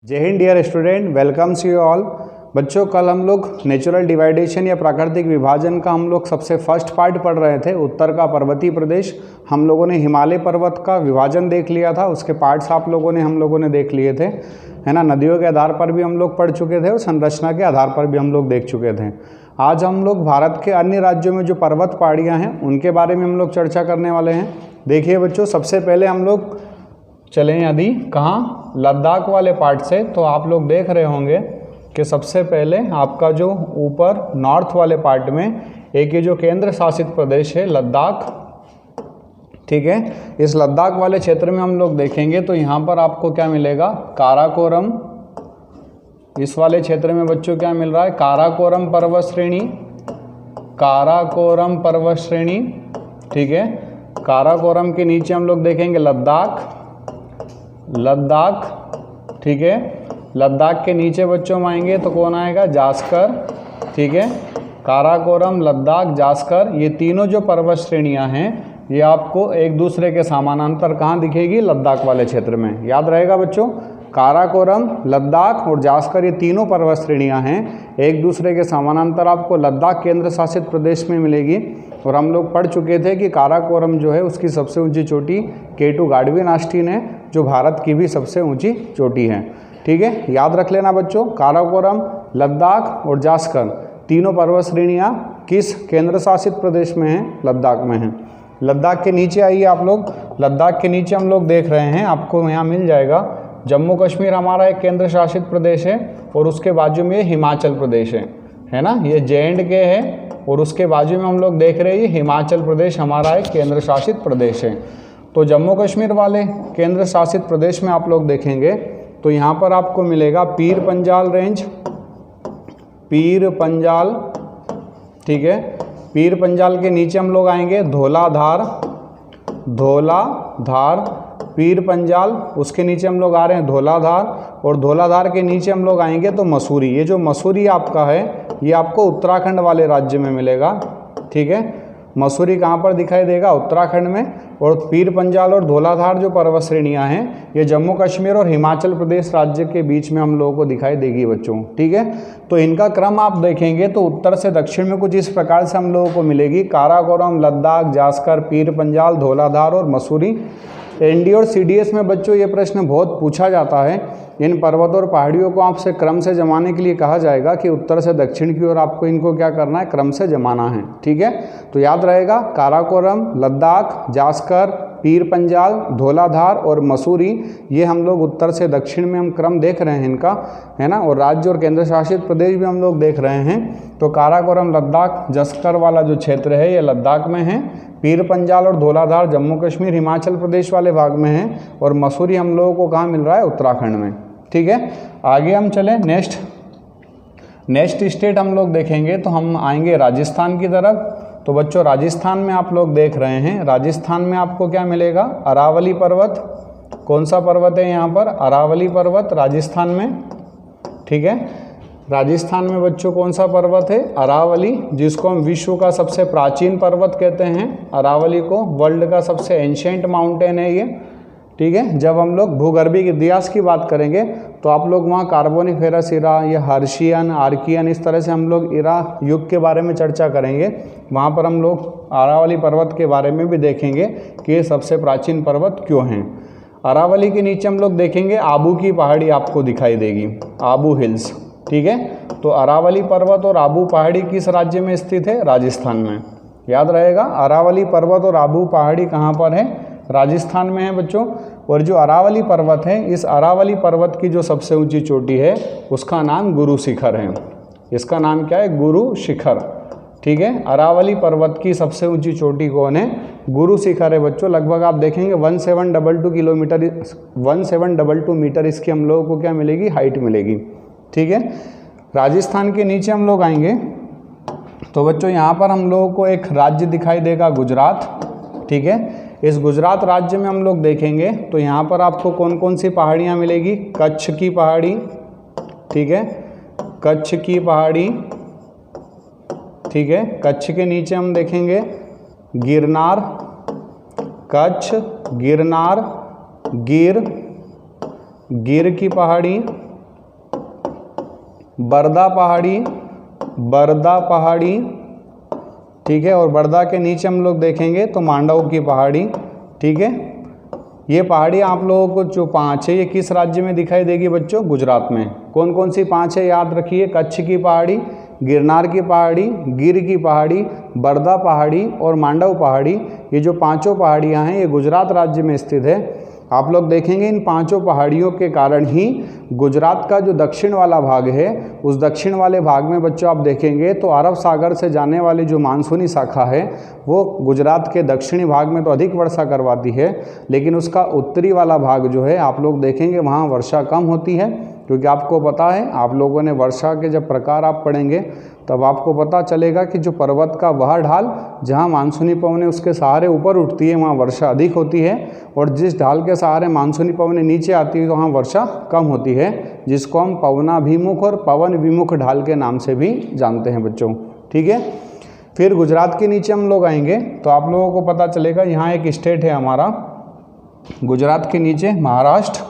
जय हिंद dear student, welcomes you all. बच्चों, कल हम लोग नेचुरल डिवाइडेशन या प्राकृतिक विभाजन का हम लोग सबसे फर्स्ट पार्ट पढ़ रहे थे। उत्तर का पर्वतीय प्रदेश हम लोगों ने हिमालय पर्वत का विभाजन देख लिया था, उसके पार्ट्स आप लोगों ने हम लोगों ने देख लिए थे, है ना। नदियों के आधार पर भी हम लोग पढ़ चुके थे और संरचना के आधार पर भी हम लोग देख चुके थे। आज हम लोग भारत के अन्य राज्यों में जो पर्वत पहाड़ियाँ हैं उनके बारे में हम लोग चर्चा करने वाले हैं। देखिए बच्चों, सबसे पहले हम लोग चलें यदि कहाँ लद्दाख वाले पार्ट से, तो आप लोग देख रहे होंगे कि सबसे पहले आपका जो ऊपर नॉर्थ वाले पार्ट में एक ये जो केंद्र शासित प्रदेश है लद्दाख, ठीक है। इस लद्दाख वाले क्षेत्र में हम लोग देखेंगे तो यहाँ पर आपको क्या मिलेगा, काराकोरम। इस वाले क्षेत्र में बच्चों क्या मिल रहा है, काराकोरम पर्वत श्रेणी, काराकोरम पर्वत श्रेणी, ठीक है। काराकोरम के नीचे हम लोग देखेंगे लद्दाख, लद्दाख, ठीक है। लद्दाख के नीचे बच्चों हम आएंगे तो कौन आएगा, जास्कर, ठीक है। काराकोरम, लद्दाख, जास्कर, ये तीनों जो पर्वत श्रेणियां हैं ये आपको एक दूसरे के समानांतर कहाँ दिखेगी, लद्दाख वाले क्षेत्र में। याद रहेगा बच्चों, काराकोरम, लद्दाख और जास्कर ये तीनों पर्वत श्रेणियां हैं, एक दूसरे के समानांतर आपको लद्दाख केंद्र शासित प्रदेश में मिलेगी। और हम लोग पढ़ चुके थे कि काराकोरम जो है उसकी सबसे ऊंची चोटी K2 गाडविन आस्टीन है, जो भारत की भी सबसे ऊंची चोटी है, ठीक है। याद रख लेना बच्चों, काराकोरम, लद्दाख और जास्कर तीनों पर्वत श्रेणियाँ किस केंद्र शासित प्रदेश में हैं, लद्दाख में हैं। लद्दाख के नीचे आइए आप लोग, लद्दाख के नीचे हम लोग देख रहे हैं, आपको यहाँ मिल जाएगा जम्मू कश्मीर हमारा एक केंद्र शासित प्रदेश है और उसके बाजू में हिमाचल प्रदेश है ना, ये J&K है। और उसके बाजू में हम लोग देख रहे हैं हिमाचल प्रदेश हमारा एक केंद्र शासित प्रदेश है। तो जम्मू कश्मीर वाले केंद्र शासित प्रदेश में आप लोग देखेंगे तो यहाँ पर आपको मिलेगा पीर पंजाल रेंज, पीर पंजाल, ठीक है। पीर पंजाल के नीचे हम लोग आएंगे धौलाधार, धौलाधार, पीर पंजाल, उसके नीचे हम लोग आ रहे हैं धौलाधार, और धौलाधार के नीचे हम लोग आएंगे तो मसूरी। ये जो मसूरी आपका है ये आपको उत्तराखंड वाले राज्य में मिलेगा, ठीक है। मसूरी कहाँ पर दिखाई देगा, उत्तराखंड में। और पीर पंजाल और धौलाधार जो पर्वत श्रेणियाँ हैं ये जम्मू कश्मीर और हिमाचल प्रदेश राज्य के बीच में हम लोगों को दिखाई देगी बच्चों, ठीक है। तो इनका क्रम आप देखेंगे तो उत्तर से दक्षिण में कुछ इस प्रकार से हम लोगों को मिलेगी, काराकोरम, लद्दाख, जास्कर, पीर पंजाल, धौलाधार और मसूरी। ND और CDS में बच्चों ये प्रश्न बहुत पूछा जाता है, इन पर्वतों और पहाड़ियों को आपसे क्रम से जमाने के लिए कहा जाएगा कि उत्तर से दक्षिण की ओर आपको इनको क्या करना है, क्रम से जमाना है, ठीक है। तो याद रहेगा काराकोरम, लद्दाख, जास्कर, पीर पंजाल, धौलाधार और मसूरी, ये हम लोग उत्तर से दक्षिण में हम क्रम देख रहे हैं इनका, है ना। और राज्य और केंद्र शासित प्रदेश भी हम लोग देख रहे हैं। तो काराकोरम, लद्दाख, जास्कर वाला जो क्षेत्र है ये लद्दाख में है, पीर पंजाल और धौलाधार जम्मू कश्मीर हिमाचल प्रदेश वाले भाग में है, और मसूरी हम लोगों को कहाँ मिल रहा है, उत्तराखंड में, ठीक है। आगे हम चलें, नेक्स्ट स्टेट हम लोग देखेंगे तो हम आएंगे राजस्थान की तरफ। तो बच्चों राजस्थान में आप लोग देख रहे हैं, राजस्थान में आपको क्या मिलेगा, अरावली पर्वत। कौन सा पर्वत है यहाँ पर, अरावली पर्वत राजस्थान में, ठीक है। राजस्थान में बच्चों कौन सा पर्वत है, अरावली, जिसको हम विश्व का सबसे प्राचीन पर्वत कहते हैं। अरावली को वर्ल्ड का सबसे एंशिएंट माउंटेन है ये, ठीक है। जब हम लोग भूगर्भीय इतिहास की बात करेंगे तो आप लोग वहाँ कार्बोनिफेरस इरा या हर्शियन, आर्कियन, इस तरह से हम लोग इरा युग के बारे में चर्चा करेंगे। वहाँ पर हम लोग अरावली पर्वत के बारे में भी देखेंगे कि ये सबसे प्राचीन पर्वत क्यों हैं। अरावली के नीचे हम लोग देखेंगे आबू की पहाड़ी आपको दिखाई देगी, आबू हिल्स, ठीक है। तो अरावली पर्वत और आबू पहाड़ी किस राज्य में स्थित है, राजस्थान में। याद रहेगा, अरावली पर्वत और आबू पहाड़ी कहाँ पर है, राजस्थान में है बच्चों। और जो अरावली पर्वत है, इस अरावली पर्वत की जो सबसे ऊंची चोटी है उसका नाम गुरु शिखर है। इसका नाम क्या है, गुरु शिखर, ठीक है। अरावली पर्वत की सबसे ऊंची चोटी कौन है, गुरु शिखर है बच्चों। लगभग आप देखेंगे 1722 किलोमीटर, 1722 मीटर इसकी हम लोगों को क्या मिलेगी, हाइट मिलेगी, ठीक है। राजस्थान के नीचे हम लोग आएंगे तो बच्चों यहाँ पर हम लोगों को एक राज्य दिखाई देगा, गुजरात, ठीक है। इस गुजरात राज्य में हम लोग देखेंगे तो यहाँ पर आपको कौन कौन सी पहाड़ियाँ मिलेगी, कच्छ की पहाड़ी, ठीक है, कच्छ की पहाड़ी, ठीक है। कच्छ के नीचे हम देखेंगे गिरनार, कच्छ, गिरनार, गिर की पहाड़ी, बरदा पहाड़ी, बरदा पहाड़ी, ठीक है। और बरदा के नीचे हम लोग देखेंगे तो मांडव की पहाड़ी, ठीक है। ये पहाड़ी आप लोगों को जो 5 है ये किस राज्य में दिखाई देगी बच्चों? गुजरात में। कौन कौन सी 5 है याद रखिए? कच्छ की पहाड़ी, गिरनार की पहाड़ी, गिर की पहाड़ी, बरदा पहाड़ी और मांडव पहाड़ी। ये जो 5 पहाड़ियाँ हैं ये गुजरात राज्य में स्थित है। आप लोग देखेंगे इन 5 पहाड़ियों के कारण ही गुजरात का जो दक्षिण वाला भाग है उस दक्षिण वाले भाग में बच्चों आप देखेंगे तो अरब सागर से जाने वाली जो मानसूनी शाखा है वो गुजरात के दक्षिणी भाग में तो अधिक वर्षा करवाती है, लेकिन उसका उत्तरी वाला भाग जो है आप लोग देखेंगे वहाँ वर्षा कम होती है। क्योंकि आपको पता है, आप लोगों ने वर्षा के जब प्रकार आप पढ़ेंगे तब आपको पता चलेगा कि जो पर्वत का वह ढाल जहाँ मानसूनी पवनें उसके सहारे ऊपर उठती है वहाँ वर्षा अधिक होती है, और जिस ढाल के सहारे मानसूनी पवनें नीचे आती है तो वहाँ वर्षा कम होती है, जिसको हम पवनाभिमुख और पवन विमुख ढाल के नाम से भी जानते हैं बच्चों, ठीक है। फिर गुजरात के नीचे हम लोग आएंगे तो आप लोगों को पता चलेगा यहाँ एक स्टेट है हमारा गुजरात के नीचे महाराष्ट्र,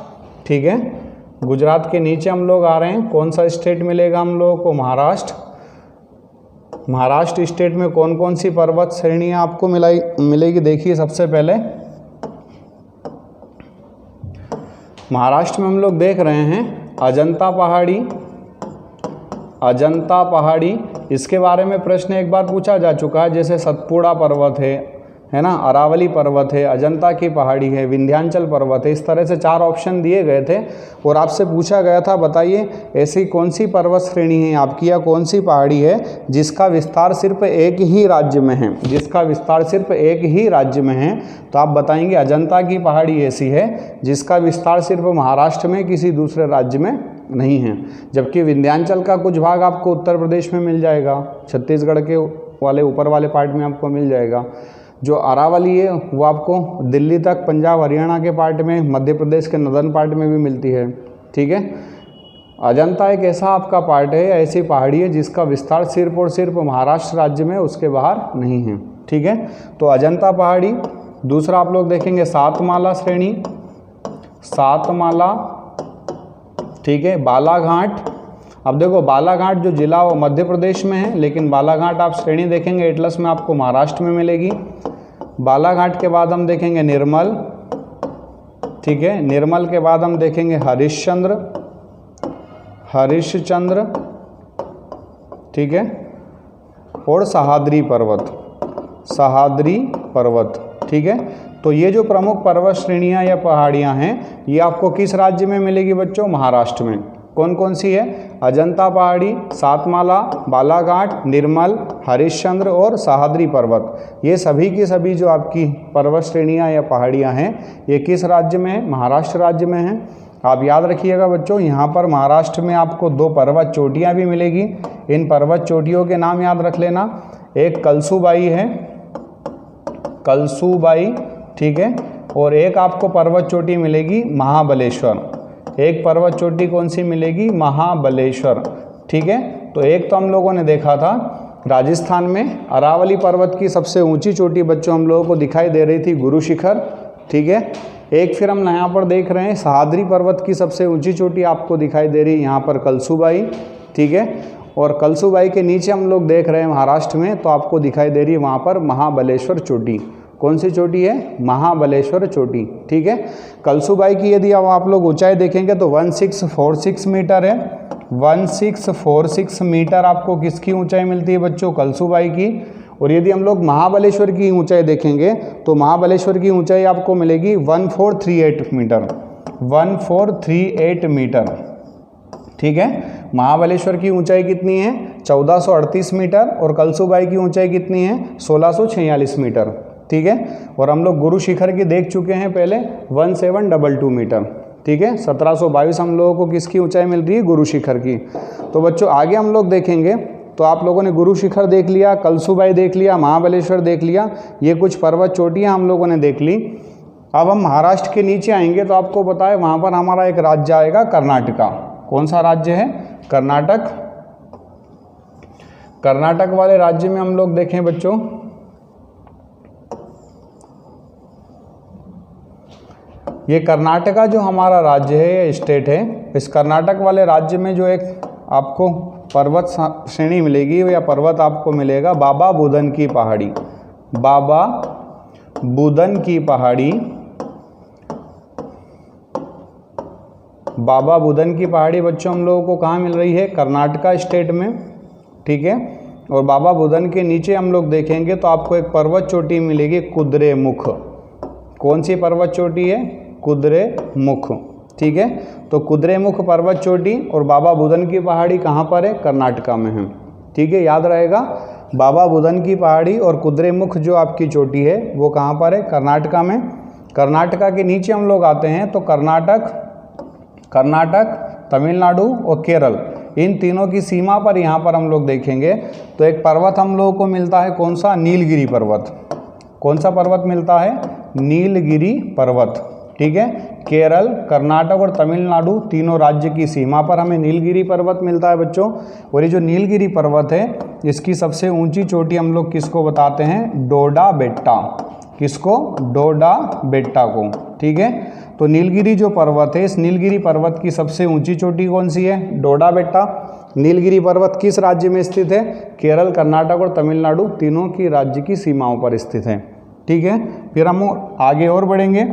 ठीक है। गुजरात के नीचे हम लोग आ रहे हैं, कौन सा स्टेट मिलेगा हम लोगों को? महाराष्ट्र। महाराष्ट्र स्टेट में कौन कौन सी पर्वत श्रेणियाँ आपको मिलेगी? देखिए सबसे पहले महाराष्ट्र में हम लोग देख रहे हैं अजंता पहाड़ी, अजंता पहाड़ी। इसके बारे में प्रश्न एक बार पूछा जा चुका है, जैसे सतपुड़ा पर्वत है ना, अरावली पर्वत है, अजंता की पहाड़ी है, विंध्याचल पर्वत है। इस तरह से 4 ऑप्शन दिए गए थे और आपसे पूछा गया था बताइए ऐसी कौन सी पर्वत श्रेणी है आपकी या कौन सी पहाड़ी है जिसका विस्तार सिर्फ एक ही राज्य में है, जिसका विस्तार सिर्फ एक ही राज्य में है। तो आप बताएंगे अजंता की पहाड़ी ऐसी है जिसका विस्तार सिर्फ महाराष्ट्र में किसी दूसरे राज्य में नहीं है, जबकि विंध्याचल का कुछ भाग आपको उत्तर प्रदेश में मिल जाएगा, छत्तीसगढ़ के वाले ऊपर वाले पार्ट में आपको मिल जाएगा। जो अरावली है वो आपको दिल्ली तक पंजाब हरियाणा के पार्ट में, मध्य प्रदेश के नदर्न पार्ट में भी मिलती है, ठीक है। अजंता एक ऐसा आपका पार्ट है, ऐसी पहाड़ी है जिसका विस्तार सिर्फ और सिर्फ महाराष्ट्र राज्य में, उसके बाहर नहीं है, ठीक है। तो अजंता पहाड़ी। दूसरा आप लोग देखेंगे सातमाला श्रेणी, सातमाला, ठीक है। बालाघाट। अब देखो बालाघाट जो जिला वो मध्य प्रदेश में है, लेकिन बालाघाट आप श्रेणी देखेंगे एटलस में आपको महाराष्ट्र में मिलेगी। बालाघाट के बाद हम देखेंगे निर्मल, ठीक है। निर्मल के बाद हम देखेंगे हरिश्चंद्र, हरिश्चंद्र, ठीक है। और सहाद्री पर्वत, सहाद्री पर्वत, ठीक है। तो ये जो प्रमुख पर्वत श्रेणियाँ या पहाड़ियाँ हैं ये आपको किस राज्य में मिलेगी बच्चों? महाराष्ट्र में। कौन कौन सी है? अजंता पहाड़ी, सातमाला, बालाघाट, निर्मल, हरिश्चंद्र और सहाद्री पर्वत। ये सभी की सभी जो आपकी पर्वत श्रेणियाँ या पहाड़ियाँ हैं ये किस राज्य में है? महाराष्ट्र राज्य में है। आप याद रखिएगा बच्चों, यहाँ पर महाराष्ट्र में आपको 2 पर्वत चोटियाँ भी मिलेगी। इन पर्वत चोटियों के नाम याद रख लेना, एक कलसूबाई है, कलसूबाई, ठीक है। और एक आपको पर्वत चोटी मिलेगी महाबलेश्वर। एक पर्वत चोटी कौन सी मिलेगी? महाबलेश्वर, ठीक है। तो एक तो हम लोगों ने देखा था राजस्थान में अरावली पर्वत की सबसे ऊंची चोटी बच्चों हम लोगों को दिखाई दे रही थी, गुरु शिखर, ठीक है। एक फिर हम यहाँ पर देख रहे हैं सहाद्री पर्वत की सबसे ऊंची चोटी आपको दिखाई दे रही है यहाँ पर कलसूबाई, ठीक है। और कलसूबाई के नीचे हम लोग देख रहे हैं महाराष्ट्र में तो आपको दिखाई दे रही है वहाँ पर महाबलेश्वर चोटी। कौन सी चोटी है? महाबलेश्वर चोटी, ठीक है। कलसूबाई की यदि अब आप लोग ऊंचाई देखेंगे तो 1646 मीटर है। 1646 मीटर आपको किसकी ऊंचाई मिलती है बच्चों? कलसूबाई की। और यदि हम लोग महाबलेश्वर की ऊंचाई देखेंगे तो महाबलेश्वर की ऊंचाई आपको मिलेगी 1438 मीटर, 1438 मीटर, ठीक है। महाबलेश्वर की ऊंचाई कितनी है? 1438 मीटर और कलसूबाई की ऊंचाई कितनी है? 1646 मीटर, ठीक है। और हम लोग गुरु शिखर की देख चुके हैं पहले 1722 मीटर, ठीक है। 1722 हम लोगों को किसकी ऊंचाई मिल रही है? गुरु शिखर की। तो बच्चों आगे हम लोग देखेंगे तो आप लोगों ने गुरु शिखर देख लिया, कलसूबाई देख लिया, महाबलेश्वर देख लिया, ये कुछ पर्वत चोटियाँ हम लोगों ने देख ली। अब हम महाराष्ट्र के नीचे आएंगे तो आपको पता है वहाँ पर हमारा एक राज्य आएगा कर्नाटका। कौन सा राज्य है? कर्नाटक। कर्नाटक वाले राज्य में हम लोग देखें बच्चों ये कर्नाटका जो हमारा राज्य है या स्टेट है, इस कर्नाटक वाले राज्य में जो एक आपको पर्वत श्रेणी मिलेगी या पर्वत आपको मिलेगा बाबा बुदन की पहाड़ी। बाबा बुदन की पहाड़ी, बाबा बुदन की पहाड़ी बच्चों हम लोगों को कहाँ मिल रही है? कर्नाटका स्टेट में, ठीक है। और बाबा बुदन के नीचे हम लोग देखेंगे तो आपको एक पर्वत चोटी मिलेगी कुद्रेमुख। कौन सी पर्वत चोटी है? कुद्रेमुख, ठीक है। तो कुद्रेमुख पर्वत चोटी और बाबा बुदन की पहाड़ी कहाँ पर है? कर्नाटका में है, ठीक है। याद रहेगा, बाबा बुदन की पहाड़ी और कुद्रेमुख जो आपकी चोटी है वो कहाँ पर है? कर्नाटका में। कर्नाटका के नीचे हम लोग आते हैं तो कर्नाटक, तमिलनाडु और केरल, इन तीनों की सीमा पर यहाँ पर हम लोग देखेंगे तो एक पर्वत हम लोगों को मिलता है, कौन सा? नीलगिरी पर्वत। कौन सा पर्वत मिलता है? नीलगिरी पर्वत, ठीक है। केरल, कर्नाटक और तमिलनाडु तीनों राज्य की सीमा पर हमें नीलगिरी पर्वत मिलता है बच्चों। और ये जो नीलगिरी पर्वत है इसकी सबसे ऊंची चोटी हम लोग किसको बताते हैं? डोडा बेट्टा। किसको? डोडा बेट्टा को, ठीक है। तो नीलगिरी जो पर्वत है, इस नीलगिरी पर्वत की सबसे ऊंची चोटी कौन सी है? डोडा बेट्टा। नीलगिरी पर्वत किस राज्य में स्थित है? केरल, कर्नाटक और तमिलनाडु तीनों की राज्य की सीमाओं पर स्थित है, ठीक है। फिर हम आगे और बढ़ेंगे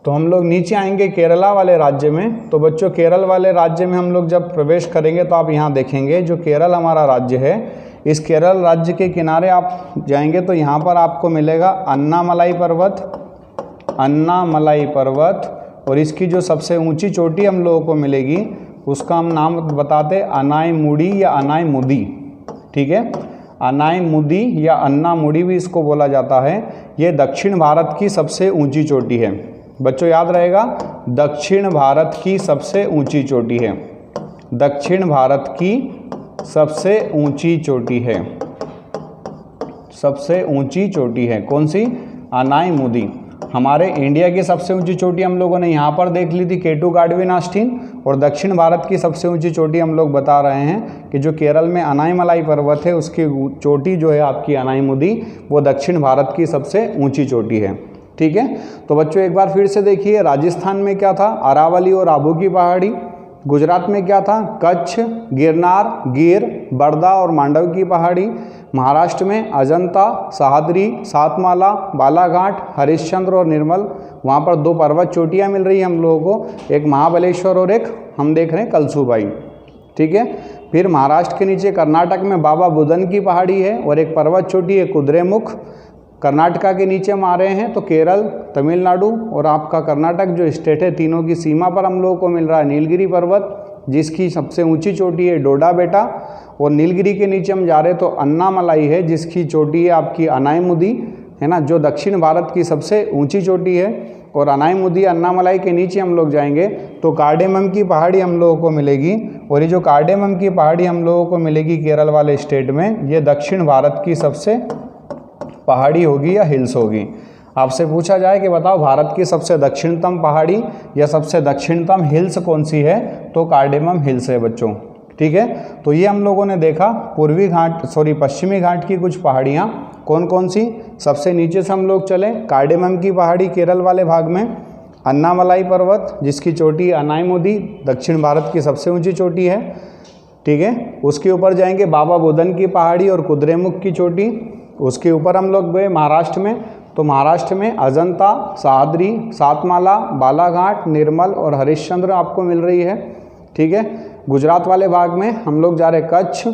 तो हम लोग नीचे आएंगे केरला वाले राज्य में। तो बच्चों केरल वाले राज्य में हम लोग जब प्रवेश करेंगे तो आप यहाँ देखेंगे जो केरल हमारा राज्य है, इस केरल राज्य के किनारे आप जाएंगे तो यहाँ पर आपको मिलेगा अन्नामलाई पर्वत, अन्नामलाई पर्वत। और इसकी जो सबसे ऊंची चोटी हम लोगों को मिलेगी उसका हम नाम बताते अनायमुडी या अनायमुदी, ठीक है। अनायमुदी या अन्नामुडी भी इसको बोला जाता है। ये दक्षिण भारत की सबसे ऊंची चोटी है बच्चों, याद रहेगा, दक्षिण भारत की सबसे ऊंची चोटी है। दक्षिण भारत की सबसे ऊंची चोटी है, सबसे ऊंची चोटी है कौन सी? अनायमुदी। हमारे इंडिया की सबसे ऊंची चोटी हम लोगों ने यहाँ पर देख ली थी, केटू गाडविन ऑस्टिन। और दक्षिण भारत की सबसे ऊंची चोटी हम लोग बता रहे हैं कि जो केरल में अनायमलाई पर्वत है उसकी चोटी जो है आपकी अनायमुदी, वो दक्षिण भारत की सबसे ऊंची चोटी है, ठीक है। तो बच्चों एक बार फिर से देखिए, राजस्थान में क्या था? अरावली और आबू की पहाड़ी। गुजरात में क्या था? कच्छ, गिरनार, गिर, बर्दा और मांडव की पहाड़ी। महाराष्ट्र में अजंता, सहाद्री, सातमाला, बालाघाट, हरिश्चंद्र और निर्मल। वहाँ पर दो पर्वत चोटियाँ मिल रही हैं हम लोगों को, एक महाबलेश्वर और एक हम देख रहे हैं कलसूबाई, ठीक है। फिर महाराष्ट्र के नीचे कर्नाटक में बाबा बुदन की पहाड़ी है और एक पर्वत चोटी है कुद्रेमुख। कर्नाटका के नीचे हम आ रहे हैं तो केरल, तमिलनाडु और आपका कर्नाटक जो स्टेट है, तीनों की सीमा पर हम लोगों को मिल रहा है नीलगिरी पर्वत, जिसकी सबसे ऊंची चोटी है डोडा बेटा। और नीलगिरी के नीचे हम जा रहे हैं तो अन्नामलाई है, जिसकी चोटी है आपकी अनायमुदी, है ना, जो दक्षिण भारत की सबसे ऊंची चोटी है। और अनायमुदी, अन्नामलाई के नीचे हम लोग जाएंगे तो कार्डेमम की पहाड़ी हम लोगों को मिलेगी। और ये जो कार्डेमम की पहाड़ी हम लोगों को मिलेगी केरल वाले स्टेट में, ये दक्षिण भारत की सबसे पहाड़ी होगी या हिल्स होगी। आपसे पूछा जाए कि बताओ भारत की सबसे दक्षिणतम पहाड़ी या सबसे दक्षिणतम हिल्स कौन सी है, तो कार्डेमम हिल्स है बच्चों, ठीक है। तो ये हम लोगों ने देखा पश्चिमी घाट की कुछ पहाड़ियाँ कौन कौन सी। सबसे नीचे से हम लोग चले, कार्डेमम की पहाड़ी केरल वाले भाग में, अन्नामलाई पर्वत जिसकी चोटी अनायमुदी दक्षिण भारत की सबसे ऊंची चोटी है, ठीक है। उसके ऊपर जाएंगे बाबा बुदन की पहाड़ी और कुद्रेमुख की चोटी। उसके ऊपर हम लोग गए महाराष्ट्र में, तो महाराष्ट्र में अजंता, सहाद्री, सातमाला, बालाघाट, निर्मल और हरिश्चंद्र आपको मिल रही है, ठीक है। गुजरात वाले भाग में हम लोग जा रहे कच्छ,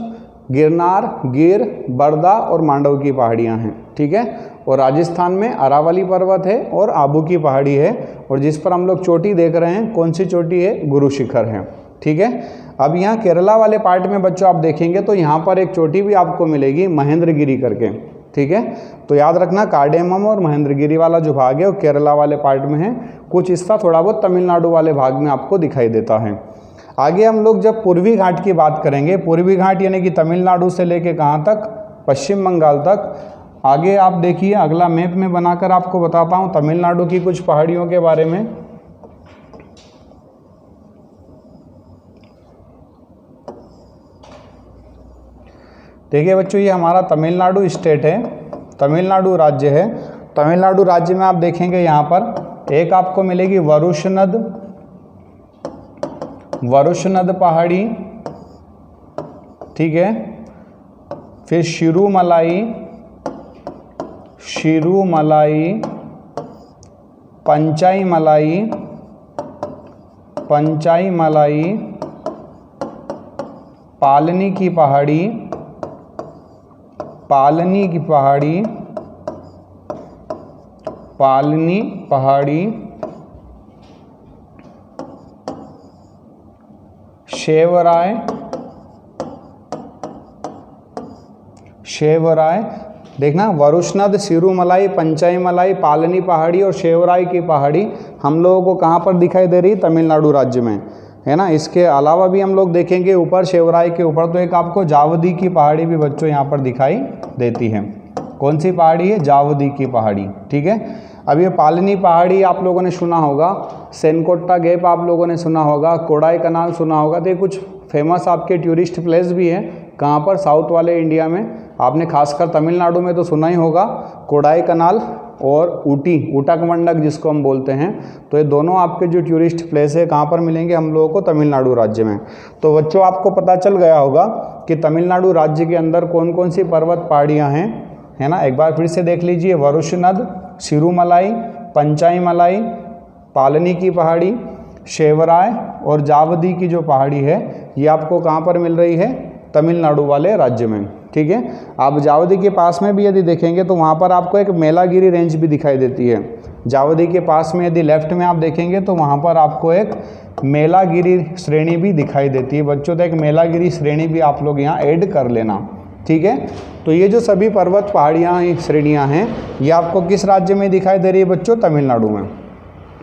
गिरनार, गिर, बर्दा और मांडव की पहाड़ियाँ हैं, ठीक है। और राजस्थान में अरावली पर्वत है और आबू की पहाड़ी है, और जिस पर हम लोग चोटी देख रहे हैं कौन सी चोटी है? गुरु शिखर है, ठीक है। अब यहाँ केरला वाले पार्ट में बच्चों आप देखेंगे तो यहाँ पर एक चोटी भी आपको मिलेगी महेंद्रगिरी करके, ठीक है। तो याद रखना कार्डेमम और महेंद्रगिरी वाला जो भाग है वो केरला वाले पार्ट में है, कुछ हिस्सा थोड़ा बहुत तमिलनाडु वाले भाग में आपको दिखाई देता है। आगे हम लोग जब पूर्वी घाट की बात करेंगे, पूर्वी घाट यानी कि तमिलनाडु से लेके कहाँ तक? पश्चिम बंगाल तक। आगे आप देखिए, अगला मैप में बनाकर आपको बताता हूँ तमिलनाडु की कुछ पहाड़ियों के बारे में। देखिए बच्चों, ये हमारा तमिलनाडु स्टेट है, तमिलनाडु राज्य है। तमिलनाडु राज्य में आप देखेंगे यहाँ पर एक आपको मिलेगी वरुशनद, वरुशनद पहाड़ी, ठीक है। फिर शिरुमलाई, शिरुमलाई, पंचाई मलाई, पंचाई मलाई, पालनी की पहाड़ी, पालनी की पहाड़ी, पालनी पहाड़ी, शेवराय, शेवराय, देखना वरुशनद, शिरुमलाई, पंचाई मलाई, पालनी पहाड़ी और शेवराय की पहाड़ी हम लोगों को कहाँ पर दिखाई दे रही है? तमिलनाडु राज्य में, है ना। इसके अलावा भी हम लोग देखेंगे ऊपर शेवराय के ऊपर तो एक आपको जावदी की पहाड़ी भी बच्चों यहाँ पर दिखाई देती है। कौन सी पहाड़ी है? जावदी की पहाड़ी, ठीक है। अब ये पालनी पहाड़ी आप लोगों ने सुना होगा, सेनकोट्टा गैप आप लोगों ने सुना होगा, कोडाई कनाल सुना होगा। तो ये कुछ फेमस आपके टूरिस्ट प्लेस भी हैं। कहाँ पर? साउथ वाले इंडिया में। आपने खासकर तमिलनाडु में तो सुना ही होगा कोडाई कनाल और ऊटी, ऊटकमंडक जिसको हम बोलते हैं। तो ये दोनों आपके जो टूरिस्ट प्लेस है कहाँ पर मिलेंगे हम लोगों को? तमिलनाडु राज्य में। तो बच्चों आपको पता चल गया होगा कि तमिलनाडु राज्य के अंदर कौन कौन सी पर्वत पहाड़ियाँ हैं, है ना। एक बार फिर से देख लीजिए, वरुशनद, शिरुमलाई, पंचाई मलाई, पालनी की पहाड़ी, शेवराय और जावदी की जो पहाड़ी है ये आपको कहाँ पर मिल रही है? तमिलनाडु वाले राज्य में, ठीक है। आप जावदी के पास में भी यदि देखेंगे तो वहाँ पर आपको एक मेलागिरी रेंज भी दिखाई देती है। जावदी के पास में यदि लेफ्ट में आप देखेंगे तो वहाँ पर आपको एक मेलागिरी श्रेणी भी दिखाई देती है। बच्चों तो एक मेलागिरी श्रेणी भी आप लोग यहाँ ऐड कर लेना, ठीक है। तो ये जो सभी पर्वत पहाड़ियाँ श्रेणियाँ हैं ये आपको किस राज्य में दिखाई दे रही है बच्चों? तमिलनाडु में,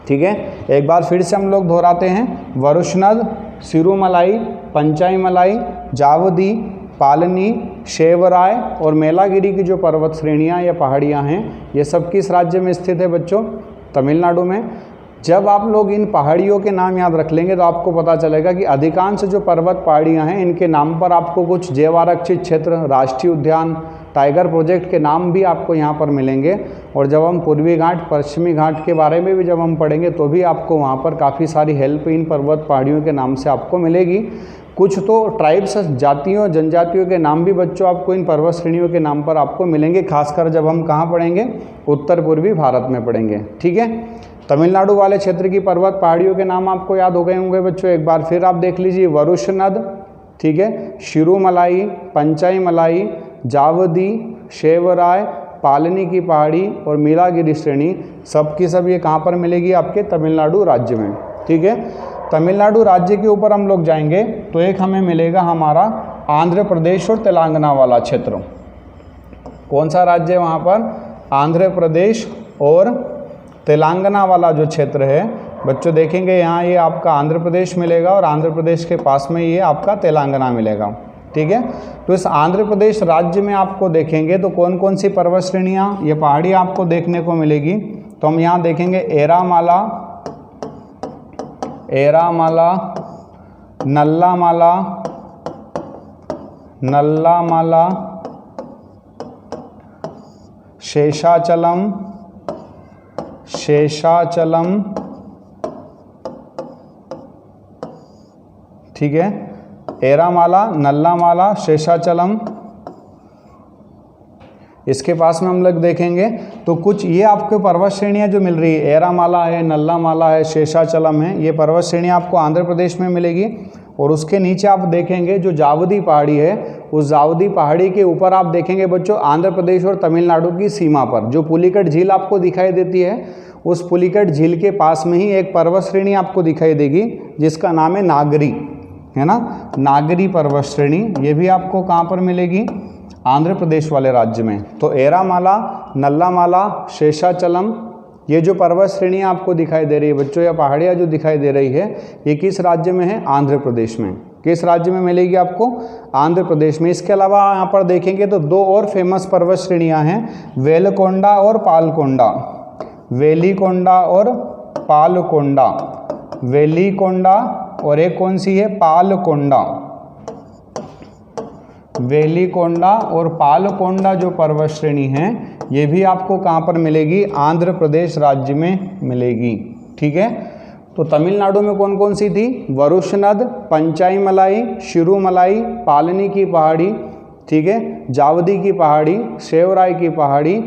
ठीक है। एक बार फिर से हम लोग दोहराते हैं, वरुशनद, शिरुमलाई, पंचाई मलाई, जावदी, पालनी, शेवराय और मेलागिरी की जो पर्वत श्रेणियाँ या पहाड़ियाँ हैं ये सब किस राज्य में स्थित है बच्चों? तमिलनाडु में। जब आप लोग इन पहाड़ियों के नाम याद रख लेंगे तो आपको पता चलेगा कि अधिकांश जो पर्वत पहाड़ियाँ हैं इनके नाम पर आपको कुछ जैव आरक्षित क्षेत्र, राष्ट्रीय उद्यान, टाइगर प्रोजेक्ट के नाम भी आपको यहाँ पर मिलेंगे। और जब हम पूर्वी घाट, पश्चिमी घाट के बारे में भी जब हम पढ़ेंगे तो भी आपको वहाँ पर काफ़ी सारी हेल्प इन पर्वत पहाड़ियों के नाम से आपको मिलेगी। कुछ तो ट्राइब्स, जातियों, जनजातियों के नाम भी बच्चों आपको इन पर्वत श्रेणियों के नाम पर आपको मिलेंगे, खासकर जब हम कहाँ पढ़ेंगे? उत्तर पूर्वी भारत में पढ़ेंगे, ठीक है। तमिलनाडु वाले क्षेत्र की पर्वत पहाड़ियों के नाम आपको याद हो गए होंगे बच्चों। एक बार फिर आप देख लीजिए, वरुशनद, ठीक है, शिरुमलाई, पंचाई मलाई, जावदी, शेवराय, पालनी की पहाड़ी और मेलागिरी श्रेणी सब की सब ये कहाँ पर मिलेगी? आपके तमिलनाडु राज्य में, ठीक है। तमिलनाडु राज्य के ऊपर हम लोग जाएंगे तो एक हमें मिलेगा हमारा आंध्र प्रदेश और तेलंगाना वाला क्षेत्र। कौन सा राज्य है वहाँ पर? आंध्र प्रदेश और तेलंगाना वाला जो क्षेत्र है बच्चों देखेंगे यहाँ ये आपका आंध्र प्रदेश मिलेगा और आंध्र प्रदेश के पास में ये आपका तेलंगाना मिलेगा, ठीक है। तो इस आंध्र प्रदेश राज्य में आपको देखेंगे तो कौन कौन सी पर्वत श्रेणियाँ, ये पहाड़ी आपको देखने को मिलेगी। तो हम यहाँ देखेंगे एरामाला, एरामाला, नल्लामाला, नल्लामाला, शेषाचलम, शेषाचलम, ठीक है। एरामाला, नल्लामाला, शेषाचलम, इसके पास में हम लोग देखेंगे तो कुछ ये आपको पर्वत श्रेणियाँ जो मिल रही है, एरामाला है, नल्लामाला है, शेषाचलम है, ये पर्वत श्रेणियाँ आपको आंध्र प्रदेश में मिलेगी। और उसके नीचे आप देखेंगे जो जावदी पहाड़ी है, उस जावदी पहाड़ी के ऊपर आप देखेंगे बच्चों आंध्र प्रदेश और तमिलनाडु की सीमा पर जो पुलिकट झील आपको दिखाई देती है, उस पुलिकट झील के पास में ही एक पर्वत श्रेणी आपको दिखाई देगी जिसका नाम है नागरी, है ना, नागरी पर्वत श्रेणी। ये भी आपको कहाँ पर मिलेगी? आंध्र प्रदेश वाले राज्य में। तो एरामाला, नल्लामाला, शेषाचलम, ये जो पर्वत श्रेणियाँ आपको दिखाई दे रही है बच्चों, या पहाड़ियाँ जो दिखाई दे रही है, ये किस राज्य में है? आंध्र प्रदेश में। किस राज्य में मिलेगी आपको? आंध्र प्रदेश में। इसके अलावा यहाँ पर देखेंगे तो दो और फेमस पर्वत श्रेणियाँ हैं, वेलकोंडा और पालकोंडा, वेलीकोंडा और पालकोंडा, वेलीकोंडा और एक कौन सी है? पालकोंडा। वेलीकोंडा और पालकोंडा जो पर्वत श्रेणी हैं ये भी आपको कहाँ पर मिलेगी, आंध्र प्रदेश राज्य में मिलेगी। ठीक है, तो तमिलनाडु में कौन कौन सी थी, वरुशनद, पंचाई मलाई, शिरुमलाई, पालनी की पहाड़ी, ठीक है, जावदी की पहाड़ी, शेवराय की पहाड़ी,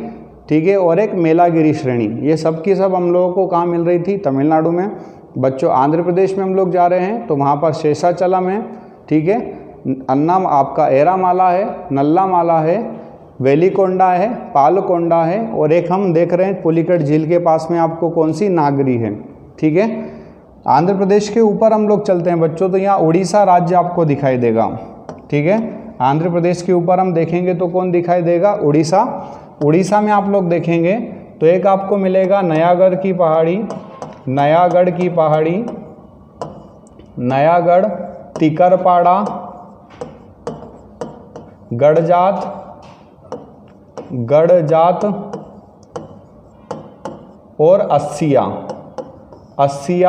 ठीक है, और एक मेलागिरी श्रेणी। ये सब की सब हम लोगों को कहाँ मिल रही थी, तमिलनाडु में। बच्चों आंध्र प्रदेश में हम लोग जा रहे हैं तो वहाँ पर शेषाचलम है, ठीक है, अन्ना आपका एरामाला है, नल्लामाला है, वेलिकोंडा है, पालकोंडा है, और एक हम देख रहे हैं पुलिकट झील के पास में आपको कौन सी, नागरी है। ठीक है, आंध्र प्रदेश के ऊपर हम लोग चलते हैं बच्चों, तो यहाँ उड़ीसा राज्य आपको दिखाई देगा। ठीक है, आंध्र प्रदेश के ऊपर हम देखेंगे तो कौन दिखाई देगा, उड़ीसा। उड़ीसा में आप लोग देखेंगे तो एक आपको मिलेगा नयागढ़ की पहाड़ी, नयागढ़ की पहाड़ी, नयागढ़, तिकरपाड़ा, गड़जात, गड़जात और अस्सिया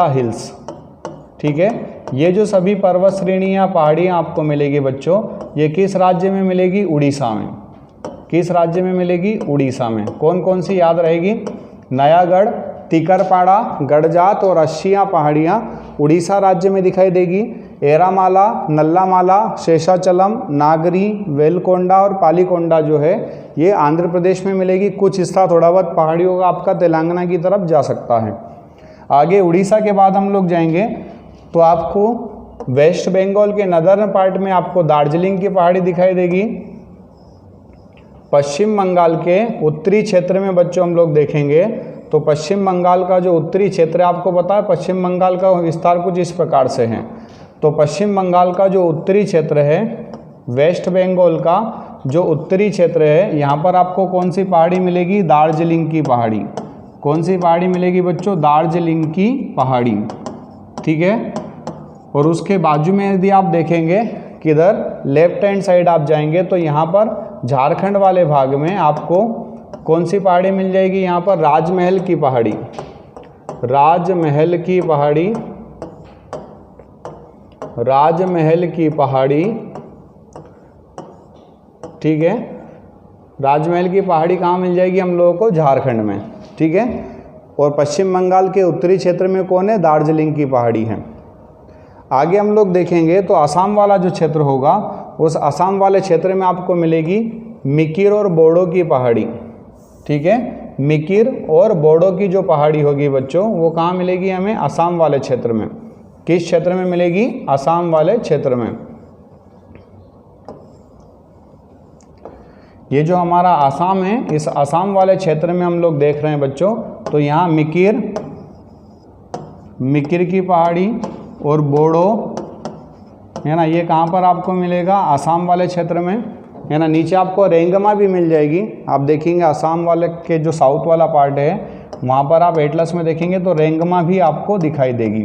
हिल्स। ठीक है, ये जो सभी पर्वत श्रेणियाँ पहाड़ियाँ आपको मिलेगी बच्चों, ये किस राज्य में मिलेगी, उड़ीसा में। किस राज्य में मिलेगी, उड़ीसा में। कौन कौन सी याद रहेगी, नयागढ़, तिकरपाड़ा, गड़जात और अस्सिया पहाड़ियाँ उड़ीसा राज्य में दिखाई देगी। एरामाला, नल्लामाला, शेषाचलम, नागरी, वेलकोंडा और पालीकोंडा जो है ये आंध्र प्रदेश में मिलेगी। कुछ हिस्सा थोड़ा बहुत पहाड़ियों का आपका तेलंगाना की तरफ जा सकता है। आगे उड़ीसा के बाद हम लोग जाएंगे तो आपको वेस्ट बंगाल के नदर्न पार्ट में आपको दार्जिलिंग की पहाड़ी दिखाई देगी। पश्चिम बंगाल के उत्तरी क्षेत्र में बच्चों हम लोग देखेंगे तो पश्चिम बंगाल का जो उत्तरी क्षेत्र है, आपको पता है पश्चिम बंगाल का विस्तार कुछ इस प्रकार से है। तो पश्चिम बंगाल का जो उत्तरी क्षेत्र है, वेस्ट बंगाल का जो उत्तरी क्षेत्र है, यहाँ पर आपको कौन सी पहाड़ी मिलेगी, दार्जिलिंग की पहाड़ी। कौन सी पहाड़ी मिलेगी बच्चों, दार्जिलिंग की पहाड़ी। ठीक है, और उसके बाजू में यदि आप देखेंगे किधर, लेफ्ट हैंड साइड आप जाएंगे तो यहाँ पर झारखंड वाले भाग में आपको कौन सी पहाड़ी मिल जाएगी, यहाँ पर राजमहल की पहाड़ी। राजमहल की पहाड़ी, राजमहल की पहाड़ी। ठीक है, राजमहल की पहाड़ी कहाँ मिल जाएगी हम लोगों को, झारखंड में। ठीक है, और पश्चिम बंगाल के उत्तरी क्षेत्र में कौन है, दार्जिलिंग की पहाड़ी है। आगे हम लोग देखेंगे तो असम वाला जो क्षेत्र होगा, उस असम वाले क्षेत्र में आपको मिलेगी मिकिर और बोडो की पहाड़ी। ठीक है, मिकिर और बोडो की जो पहाड़ी होगी बच्चों, वो कहाँ मिलेगी हमें, असम वाले क्षेत्र में। किस क्षेत्र में मिलेगी, असम वाले क्षेत्र में। ये जो हमारा असम है, इस असम वाले क्षेत्र में हम लोग देख रहे हैं बच्चों, तो यहाँ मिकिर की पहाड़ी और बोडो है ना, ये कहाँ पर आपको मिलेगा, असम वाले क्षेत्र में है ना। नीचे आपको रेंगमा भी मिल जाएगी। आप देखेंगे असम वाले के जो साउथ वाला पार्ट है, वहाँ पर आप एटलस में देखेंगे तो रेंगमा भी आपको दिखाई देगी।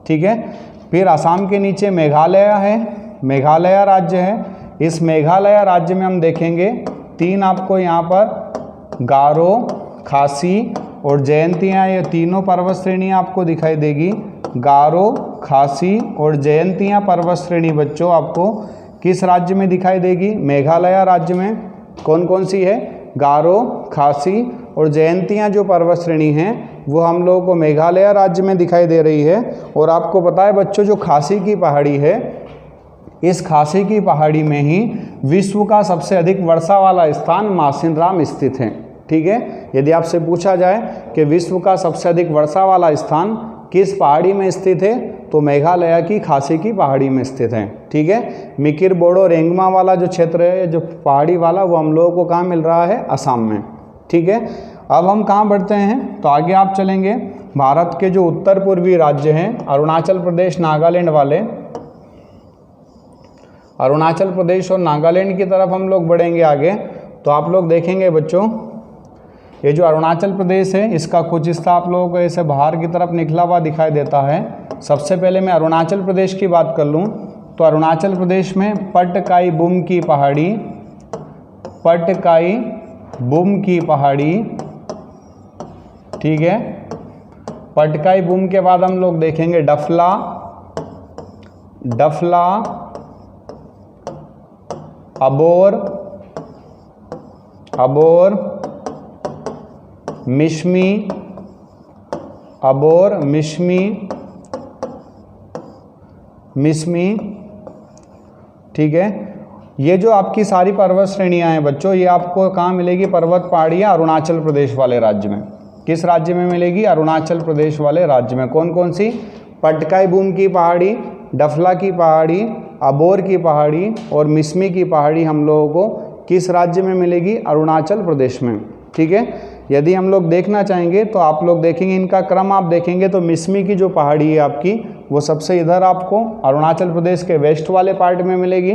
ठीक है, फिर असम के नीचे मेघालय है, मेघालय राज्य है। इस मेघालय राज्य में हम देखेंगे तीन आपको यहाँ पर गारो, खासी और जयंतियाँ, ये तीनों पर्वत श्रेणियाँ आपको दिखाई देगी। गारो, खासी और जयंतियाँ पर्वत श्रेणी बच्चों आपको किस राज्य में दिखाई देगी, मेघालय राज्य में। कौन कौन सी है, गारो, खासी और जयंतियाँ जो पर्वत श्रेणी हैं वो हम लोगों को मेघालय राज्य में दिखाई दे रही है। और आपको पता है बच्चों, जो खासी की पहाड़ी है, इस खासी की पहाड़ी में ही विश्व का सबसे अधिक वर्षा वाला स्थान मासिनराम स्थित है। ठीक है, यदि आपसे पूछा जाए कि विश्व का सबसे अधिक वर्षा वाला स्थान किस पहाड़ी में स्थित है, तो मेघालय की खासी की पहाड़ी में स्थित है। ठीक है, मिकिर, बोडो, रेंगमा वाला जो क्षेत्र है, जो पहाड़ी वाला, वो हम लोगों को कहाँ मिल रहा है, असम में। ठीक है, अब हम कहाँ बढ़ते हैं तो आगे आप चलेंगे भारत के जो उत्तर पूर्वी राज्य हैं, अरुणाचल प्रदेश, नागालैंड वाले, अरुणाचल प्रदेश और नागालैंड की तरफ हम लोग बढ़ेंगे आगे। तो आप लोग देखेंगे बच्चों, ये जो अरुणाचल प्रदेश है, इसका कुछ हिस्सा आप लोगों को ऐसे बाहर की तरफ निकला हुआ दिखाई देता है। सबसे पहले मैं अरुणाचल प्रदेश की बात कर लूँ तो अरुणाचल प्रदेश में पटकाई बुम की पहाड़ी, पटकाई बुम की पहाड़ी। ठीक है, पटकाई बुम के बाद हम लोग देखेंगे डफला, डफला, अबोर, अबोर, मिश्मी, अबोर, मिश्मी, मिश्मी, ठीक है। ये जो आपकी सारी पर्वत श्रेणियां हैं बच्चों, ये आपको कहाँ मिलेगी? पर्वत पहाड़ियाँ अरुणाचल प्रदेश वाले राज्य में। किस राज्य में मिलेगी? अरुणाचल प्रदेश वाले राज्य में। कौन कौन सी? पटकाई बूम की पहाड़ी, डफला की पहाड़ी, अबोर की पहाड़ी और मिश्मी की पहाड़ी हम लोगों को किस राज्य में मिलेगी? अरुणाचल प्रदेश में, ठीक है। यदि हम लोग देखना चाहेंगे तो आप लोग देखेंगे, इनका क्रम आप देखेंगे तो मिश्मी की जो पहाड़ी है आपकी, वो सबसे इधर आपको अरुणाचल प्रदेश के वेस्ट वाले पार्ट में मिलेगी।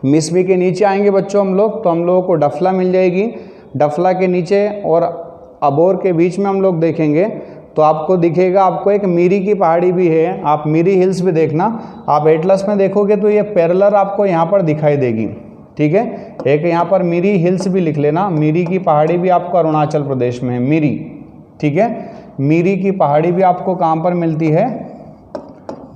मिश्मी के नीचे आएंगे बच्चों हम लोग, तो हम लोगों को डफला मिल जाएगी। डफला के नीचे और अबोर के बीच में हम लोग देखेंगे तो आपको दिखेगा, आपको एक मीरी की पहाड़ी भी है। आप मीरी हिल्स भी देखना, आप एटलस में देखोगे तो ये पैरेलल आपको यहाँ पर दिखाई देगी, ठीक है। एक यहाँ पर मीरी हिल्स भी लिख लेना, मीरी की पहाड़ी भी आपको अरुणाचल प्रदेश में है, मीरी, ठीक है। मीरी की पहाड़ी भी आपको कहाँ पर मिलती है?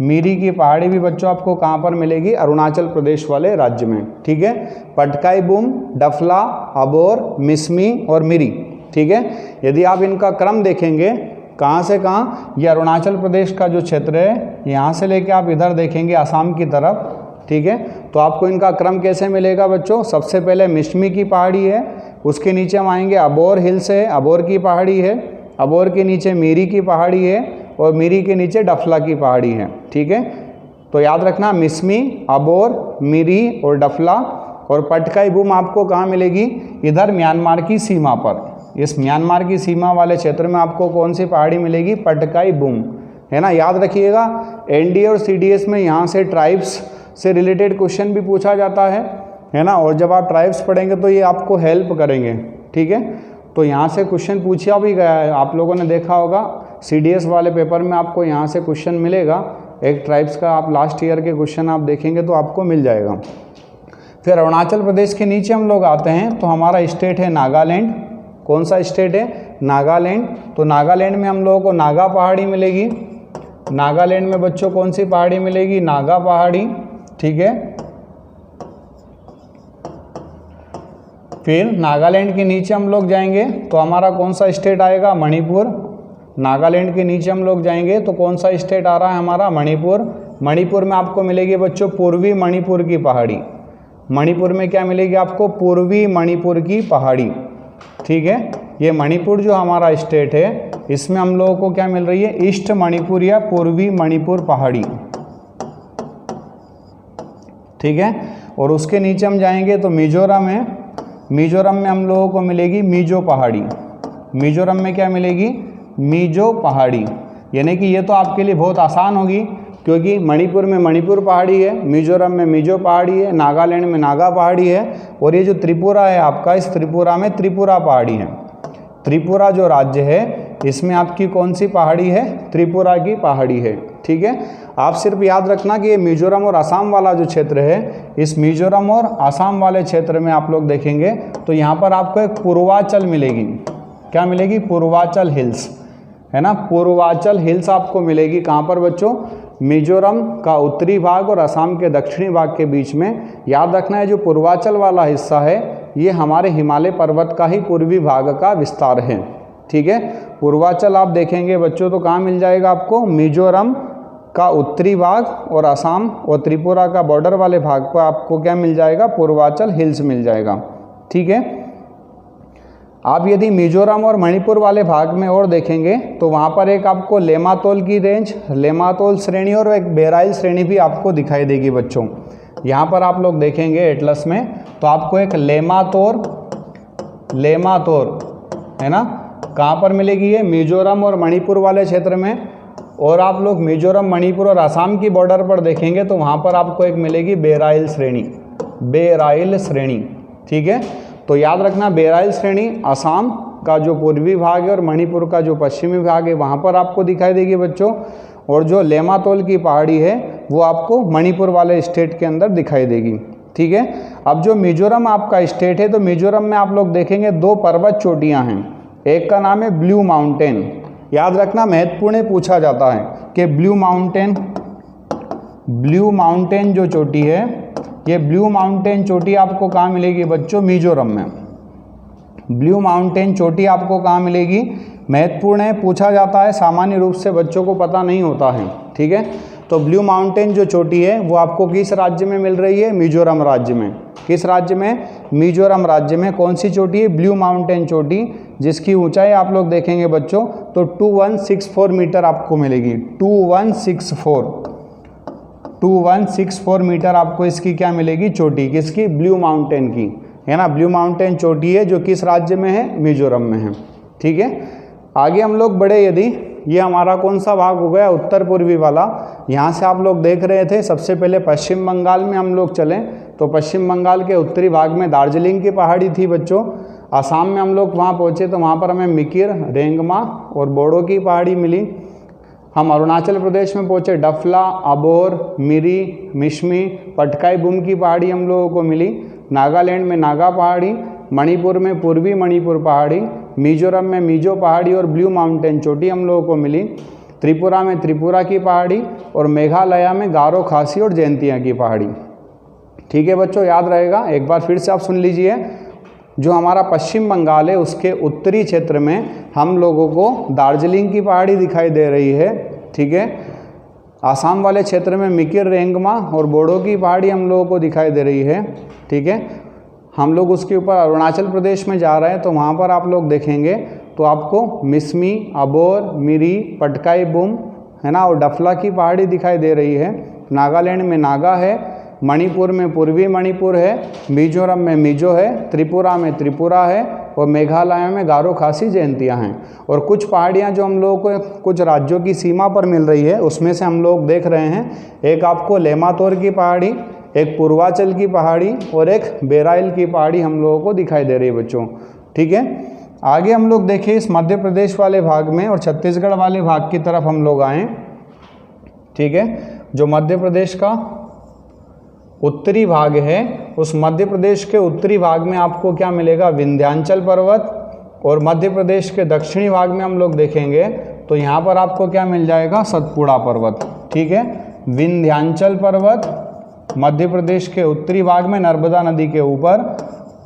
मीरी की पहाड़ी भी बच्चों आपको कहाँ पर मिलेगी? अरुणाचल प्रदेश वाले राज्य में, ठीक है। पटकाई बूम, डफला, अबोर, मिश्मी और मीरी, ठीक है। यदि आप इनका क्रम देखेंगे कहाँ से कहाँ, ये अरुणाचल प्रदेश का जो क्षेत्र है, यहाँ से लेके आप इधर देखेंगे असम की तरफ, ठीक है। तो आपको इनका क्रम कैसे मिलेगा बच्चों? सबसे पहले मिश्मी की पहाड़ी है, उसके नीचे हम आएंगे अबोर हिल्स है, अबोर की पहाड़ी है, अबोर के नीचे मीरी की पहाड़ी है और मीरी के नीचे डफला की पहाड़ी है, ठीक है। तो याद रखना, मिश्मी, अबोर, मीरी और डफला और पटकाई बूम आपको कहाँ मिलेगी? इधर म्यांमार की सीमा पर, इस म्यांमार की सीमा वाले क्षेत्र में आपको कौन सी पहाड़ी मिलेगी? पटकाई बूम, है ना। याद रखिएगा, एनडीए और सीडीएस में यहाँ से ट्राइब्स से रिलेटेड क्वेश्चन भी पूछा जाता है ना। और जब आप ट्राइब्स पढ़ेंगे तो ये आपको हेल्प करेंगे, ठीक है। तो यहाँ से क्वेश्चन पूछा भी गया है, आप लोगों ने देखा होगा सीडीएस वाले पेपर में आपको यहाँ से क्वेश्चन मिलेगा। एक ट्राइब्स का आप लास्ट ईयर के क्वेश्चन आप देखेंगे तो आपको मिल जाएगा। फिर अरुणाचल प्रदेश के नीचे हम लोग आते हैं तो हमारा स्टेट है नागालैंड। कौन सा स्टेट है? नागालैंड। तो नागालैंड में हम लोगों को नागा पहाड़ी मिलेगी। नागालैंड में बच्चों कौन सी पहाड़ी मिलेगी? नागा पहाड़ी, ठीक है। फिर नागालैंड के नीचे हम लोग जाएंगे तो हमारा कौन सा स्टेट आएगा? मणिपुर। नागालैंड के नीचे हम लोग जाएंगे तो कौन सा स्टेट आ रहा है हमारा? मणिपुर। मणिपुर में आपको मिलेगी बच्चों पूर्वी मणिपुर की पहाड़ी। मणिपुर में क्या मिलेगी आपको? पूर्वी मणिपुर की पहाड़ी, ठीक है। ये मणिपुर जो हमारा स्टेट है, इसमें हम लोगों को क्या मिल रही है? ईस्ट मणिपुर या पूर्वी मणिपुर पहाड़ी, ठीक है। और उसके नीचे हम जाएंगे तो मिजोरम है। मिजोरम में हम लोगों को मिलेगी मिजो पहाड़ी। मिजोरम में क्या मिलेगी? मिजो पहाड़ी। यानी कि ये तो आपके लिए बहुत आसान होगी, क्योंकि मणिपुर में मणिपुर पहाड़ी है, मिजोरम में मिजो पहाड़ी है, नागालैंड में नागा पहाड़ी है, और ये जो त्रिपुरा है आपका, इस त्रिपुरा में त्रिपुरा पहाड़ी है। त्रिपुरा जो राज्य है इसमें आपकी कौन सी पहाड़ी है? त्रिपुरा की पहाड़ी है, ठीक है। आप सिर्फ याद रखना कि ये मिजोरम और असम वाला जो क्षेत्र है, इस मिजोरम और असम वाले क्षेत्र में आप लोग देखेंगे तो यहाँ पर आपको एक पूर्वांचल मिलेगी। क्या मिलेगी? पूर्वांचल हिल्स, है ना। पूर्वांचल हिल्स आपको मिलेगी कहाँ पर बच्चों? मिजोरम का उत्तरी भाग और असम के दक्षिणी भाग के बीच में। याद रखना है जो पूर्वांचल वाला हिस्सा है ये हमारे हिमालय पर्वत का ही पूर्वी भाग का विस्तार है, ठीक है। पूर्वांचल आप देखेंगे बच्चों तो कहाँ मिल जाएगा आपको? मिजोरम का उत्तरी भाग और असम और त्रिपुरा का बॉर्डर वाले भाग पर आपको क्या मिल जाएगा? पूर्वांचल हिल्स मिल जाएगा, ठीक है। आप यदि मिजोरम और मणिपुर वाले भाग में और देखेंगे तो वहाँ पर एक आपको लेमातोल की रेंज, लेमातोल श्रेणी और एक बेराइल श्रेणी भी आपको दिखाई देगी बच्चों। यहाँ पर आप लोग देखेंगे एटलस में तो आपको एक लेमातोर है ना, कहाँ पर मिलेगी ये? मिजोरम और मणिपुर वाले क्षेत्र में। और आप लोग मिजोरम, मणिपुर और असम की बॉर्डर पर देखेंगे तो वहाँ पर आपको एक मिलेगी बेराइल श्रेणी, बेराइल श्रेणी, ठीक है। तो याद रखना बेराइल श्रेणी असम का जो पूर्वी भाग है और मणिपुर का जो पश्चिमी भाग है वहाँ पर आपको दिखाई देगी बच्चों। और जो लेमातोल की पहाड़ी है वो आपको मणिपुर वाले स्टेट के अंदर दिखाई देगी, ठीक है। अब जो मिजोरम आपका स्टेट है तो मिजोरम में आप लोग देखेंगे दो पर्वत चोटियाँ हैं। एक का नाम है ब्लू माउंटेन। याद रखना महत्वपूर्ण पूछा जाता है कि ब्लू माउंटेन जो चोटी है, ये ब्लू माउंटेन चोटी आपको कहाँ मिलेगी बच्चों? मिजोरम में, ब्लू माउंटेन चोटी आपको कहाँ मिलेगी? महत्वपूर्ण है, पूछा जाता है, सामान्य रूप से बच्चों को पता नहीं होता है, ठीक है। तो ब्लू माउंटेन जो चोटी है वो आपको किस राज्य में मिल रही है? मिजोरम राज्य में। किस राज्य में? मिजोरम राज्य में। कौन सी चोटी है? ब्लू माउंटेन चोटी, जिसकी ऊंचाई आप लोग देखेंगे बच्चों तो 2164 मीटर आपको मिलेगी। 2164 मीटर आपको इसकी क्या मिलेगी? चोटी किसकी? ब्लू माउंटेन की, है ना। ब्लू माउंटेन चोटी है जो किस राज्य में है? मिजोरम में है, ठीक है। आगे हम लोग बढ़े, यदि ये हमारा कौन सा भाग हो गया? उत्तर पूर्वी वाला। यहाँ से आप लोग देख रहे थे, सबसे पहले पश्चिम बंगाल में हम लोग चलें तो पश्चिम बंगाल के उत्तरी भाग में दार्जिलिंग की पहाड़ी थी बच्चों। आसाम में हम लोग वहाँ पहुँचे तो वहाँ पर हमें मिकिर, रेंगमा और बोडो की पहाड़ी मिली। हम अरुणाचल प्रदेश में पहुँचे, डफला, अबोर, मिरी, मिश्मी, पटकाई बुम की पहाड़ी हम लोगों को मिली। नागालैंड में नागा पहाड़ी, मणिपुर में पूर्वी मणिपुर पहाड़ी, मिजोरम में मिजो पहाड़ी और ब्लू माउंटेन चोटी हम लोगों को मिली। त्रिपुरा में त्रिपुरा की पहाड़ी और मेघालय में गारो, खासी और जयंतिया की पहाड़ी, ठीक है बच्चों, याद रहेगा। एक बार फिर से आप सुन लीजिए, जो हमारा पश्चिम बंगाल है उसके उत्तरी क्षेत्र में हम लोगों को दार्जिलिंग की पहाड़ी दिखाई दे रही है, ठीक है। आसाम वाले क्षेत्र में मिकिर, रेंगमा और बोडो की पहाड़ी हम लोगों को दिखाई दे रही है, ठीक है। हम लोग उसके ऊपर अरुणाचल प्रदेश में जा रहे हैं तो वहाँ पर आप लोग देखेंगे तो आपको मिस्मी, अबोर, मिरी, पटकाई बुम, है ना, और डफला की पहाड़ी दिखाई दे रही है। नागालैंड में नागा है, मणिपुर में पूर्वी मणिपुर है, मिजोरम में मिजो है, त्रिपुरा में त्रिपुरा है और मेघालय में गारो, खासी, जयंतिया हैं। और कुछ पहाड़ियाँ जो हम लोगों को कुछ राज्यों की सीमा पर मिल रही है उसमें से हम लोग देख रहे हैं, एक आपको लेमातोर की पहाड़ी, एक पूर्वांचल की पहाड़ी और एक बेराइल की पहाड़ी हम लोगों को दिखाई दे रही है बच्चों, ठीक है। आगे हम लोग देखिए इस मध्य प्रदेश वाले भाग में और छत्तीसगढ़ वाले भाग की तरफ हम लोग आएँ, ठीक है। जो मध्य प्रदेश का उत्तरी भाग है उस मध्य प्रदेश के उत्तरी भाग में आपको क्या मिलेगा? विंध्याचल पर्वत। और मध्य प्रदेश के दक्षिणी भाग में हम लोग देखेंगे तो यहाँ पर आपको क्या मिल जाएगा? सतपुड़ा पर्वत, ठीक है। विंध्याचल पर्वत मध्य प्रदेश के उत्तरी भाग में नर्मदा नदी के ऊपर,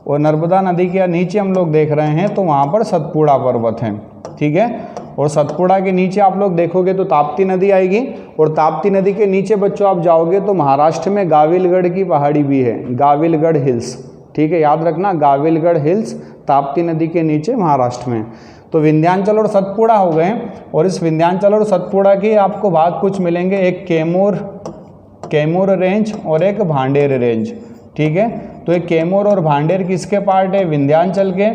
और नर्मदा नदी के नीचे हम लोग देख रहे हैं तो वहाँ पर सतपुड़ा पर्वत है, ठीक है। और सतपुड़ा के नीचे आप लोग देखोगे तो ताप्ती नदी आएगी, और ताप्ती नदी के नीचे बच्चों आप जाओगे तो महाराष्ट्र में गाविलगढ़ की पहाड़ी भी है, गाविलगढ़ हिल्स, ठीक है, याद रखना, गाविलगढ़ हिल्स ताप्ती नदी के नीचे महाराष्ट्र में। तो विंध्याचल और सतपुड़ा हो गए, और इस विंध्याचल और सतपुड़ा के आपको भाग कुछ मिलेंगे, एक कैमूर रेंज और एक भांडेर रेंज, ठीक है। तो एक कैमूर और भांडेर किसके पार्ट है? विंध्याचल के,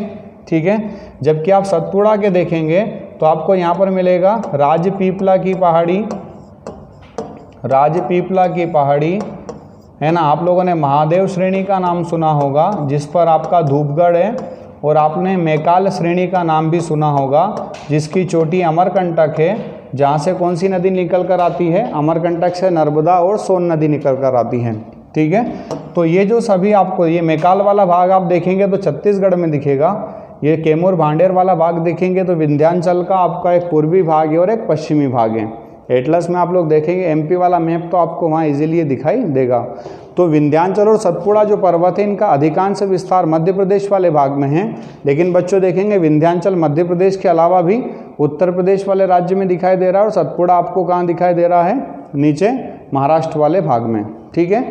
ठीक है। जबकि आप सतपुड़ा के देखेंगे तो आपको यहाँ पर मिलेगा राजपीपला की पहाड़ी, राजपीपला की पहाड़ी, है ना। आप लोगों ने महादेव श्रेणी का नाम सुना होगा जिस पर आपका धूपगढ़ है, और आपने मैकाल श्रेणी का नाम भी सुना होगा जिसकी चोटी अमरकंटक है, जहाँ से कौन सी नदी निकल कर आती है? अमरकंटक से नर्मदा और सोन नदी निकल कर आती है, ठीक है। तो ये जो सभी आपको ये मैकाल वाला भाग आप देखेंगे तो छत्तीसगढ़ में दिखेगा, ये कैमूर भांडेर वाला भाग देखेंगे तो विंध्याचल का आपका एक पूर्वी भाग है और एक पश्चिमी भाग है। एटलस में आप लोग देखेंगे एमपी वाला मैप तो आपको वहाँ इजीली दिखाई देगा। तो विंध्याचल और सतपुड़ा जो पर्वत है इनका अधिकांश विस्तार मध्य प्रदेश वाले भाग में है, लेकिन बच्चों देखेंगे विंध्याचल मध्य प्रदेश के अलावा भी उत्तर प्रदेश वाले राज्य में दिखाई दे रहा है, और सतपुड़ा आपको कहाँ दिखाई दे रहा है? नीचे महाराष्ट्र वाले भाग में, ठीक है।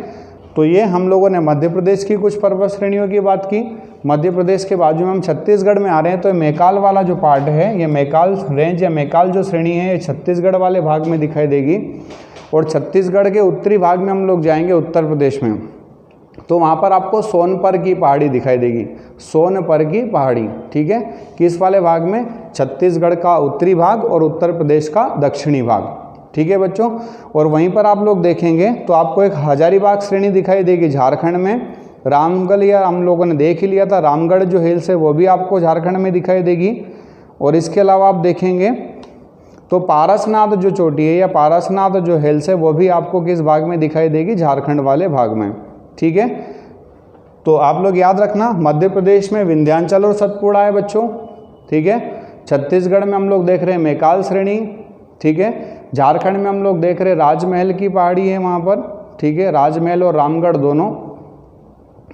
तो ये हम लोगों ने मध्य प्रदेश की कुछ पर्वत श्रेणियों की बात की। मध्य प्रदेश के बाजू में हम छत्तीसगढ़ में आ रहे हैं, तो मैकाल वाला जो पार्ट है, ये मैकाल रेंज या मैकाल जो श्रेणी है ये छत्तीसगढ़ वाले भाग में दिखाई देगी। और छत्तीसगढ़ के उत्तरी भाग में हम लोग जाएंगे उत्तर प्रदेश में, तो वहाँ पर आपको सोनपर की पहाड़ी दिखाई देगी, सोनपर की पहाड़ी, ठीक है। किस वाले भाग में? छत्तीसगढ़ का उत्तरी भाग और उत्तर प्रदेश का दक्षिणी भाग, ठीक है बच्चों। और वहीं पर आप लोग देखेंगे तो आपको एक हजारीबाग श्रेणी दिखाई देगी झारखंड में। रामगढ़ या हम लोगों ने देख ही लिया था, रामगढ़ जो हिल्स है वो भी आपको झारखंड में दिखाई देगी। और इसके अलावा आप देखेंगे तो पारसनाथ जो चोटी है या पारसनाथ जो हिल्स है वो भी आपको किस भाग में दिखाई देगी? झारखंड वाले भाग में, ठीक है। तो आप लोग याद रखना, मध्य प्रदेश में विंध्याचल और सतपुड़ा है बच्चों, ठीक है। छत्तीसगढ़ में हम लोग देख रहे हैं मैकाल श्रेणी, ठीक है। झारखंड में हम लोग देख रहे हैं राजमहल की पहाड़ी है वहाँ पर, ठीक है, राजमहल और रामगढ़ दोनों,